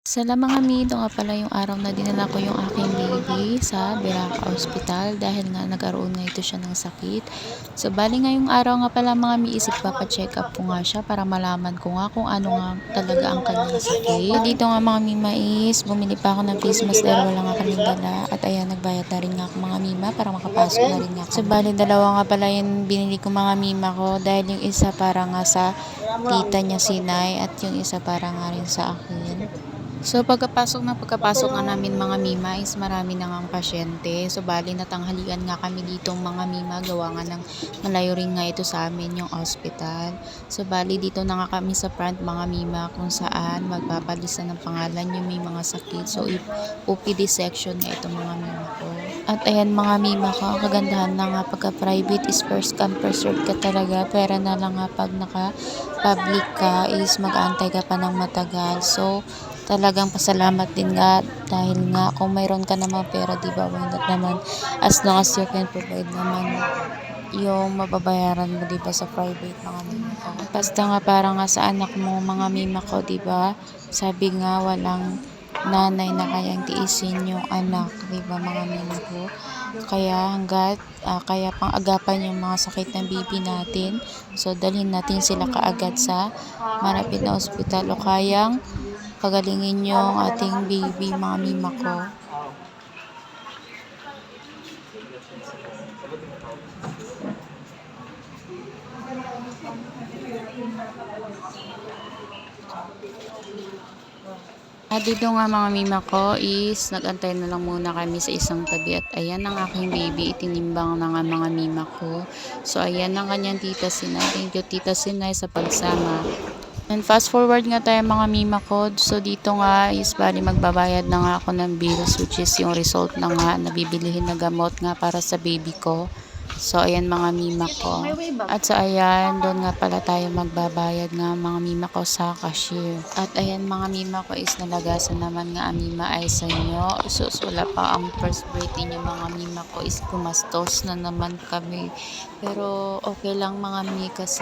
Sala mga mi, ito nga pala yung araw na dinala ko yung aking baby sa Biraca Hospital dahil nga nagkaroon nga ito siya ng sakit. So bali ngayong araw nga pala mga mi, isip papacheck up ko nga siya para malaman ko nga kung ano nga talaga ang kanyang sakit. So, dito nga mga mima is bumili pa ako ng face mask dahil wala nga kaming dala at ayan nagbayad na rin nga ako mga mima para makapasok na rin nga ako. So bali dalawa nga pala yung binili ko mga mima ko dahil yung isa para nga sa tita niya si Nay at yung isa para nga rin sa akin. So pagkapasok nga namin mga mima is marami na ngang pasyente. So bali natanghalian nga kami dito mga mima, gawa nga ng malayo rin nga ito sa amin yung hospital. So bali dito na nga kami sa front mga mima kung saan magpapalista ng pangalan yung may mga sakit. So OPD section nga ito mga mima ko. At ayan mga mima ko, ang kagandahan na nga pagka private is first come first serve ka talaga. Pera na lang nga pag naka public ka is mag-aantay ka pa ng matagal. So talagang pasalamat din nga dahil nga kung mayroon ka naman pera, di ba, why not naman, as long as you can provide naman yung mababayaran mo, di ba, sa private mga mima ko. Basta nga para nga sa anak mo mga mima ko, di ba, sabi nga walang nanay na kayang tiisin yung anak, di ba mga mima ko. Kaya hanggat kaya pang agapan yung mga sakit ng baby natin, so dalhin natin sila kaagad sa malapit na ospital o kayang pagalingin yung ating baby mga mima ko. At dito nga mga mima ko is nag-antay na lang muna kami sa isang tabi at ayan ang aking baby, itinimbang na nga mga mima ko. So ayan ang kanyang tita Sinay. Thank you tita Sinay sa pagsama. And fast forward nga tayo mga mima ko. So dito nga is bali magbabayad na nga ako ng bills, which is yung result na nga nabibilihin na gamot nga para sa baby ko. So ayan mga mima ko. At sa ayan, doon nga pala tayo magbabayad nga mga mima ko sa cashier. At ayan mga mima ko is nalagasan naman nga ang mima ay sa inyo. So wala pa ang first birthday niyo mga mima ko is kumastos na naman kami. Pero okay lang mga mi kasi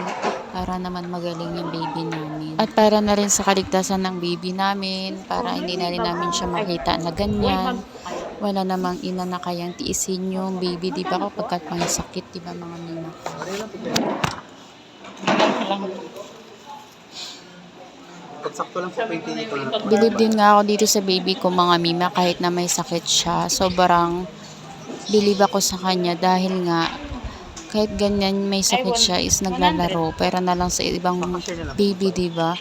para naman magaling yung baby namin. At para na rin sa kaligtasan ng baby namin, para hindi na rin namin siya makita na ganyan. Wala namang ina na kayang tiisin yung baby, di ba, kapag may sakit, di ba mga mima ko. Pagsakto lang po 20 dito lang. Believe din nga ako dito sa baby ko mga mima kahit na may sakit siya. Sobrang believe ako sa kanya dahil nga kahit ganyan may sakit siya is naglalaro. Pero na lang sa ibang baby, di ba?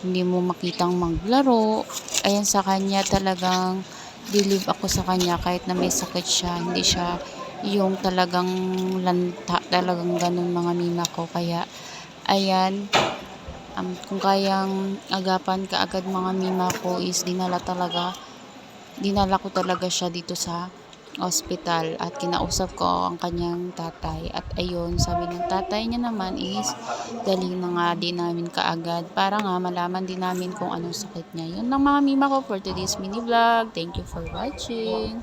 Hindi mo makitang maglaro. Ayan sa kanya talagang believe ako sa kanya kahit na may sakit siya. Hindi siya yung talagang lanta, talagang ganun mga mima ko. Kaya ayan, kung kayang agapan ka agad mga mima ko is dinala ko talaga siya dito sa hospital at kinausap ko ang kanyang tatay. At ayun, sabi ng tatay niya naman is dali na nga din namin kaagad para nga malaman din namin kung anong sakit niya. Yun lang mga mima ko for today's mini vlog. Thank you for watching.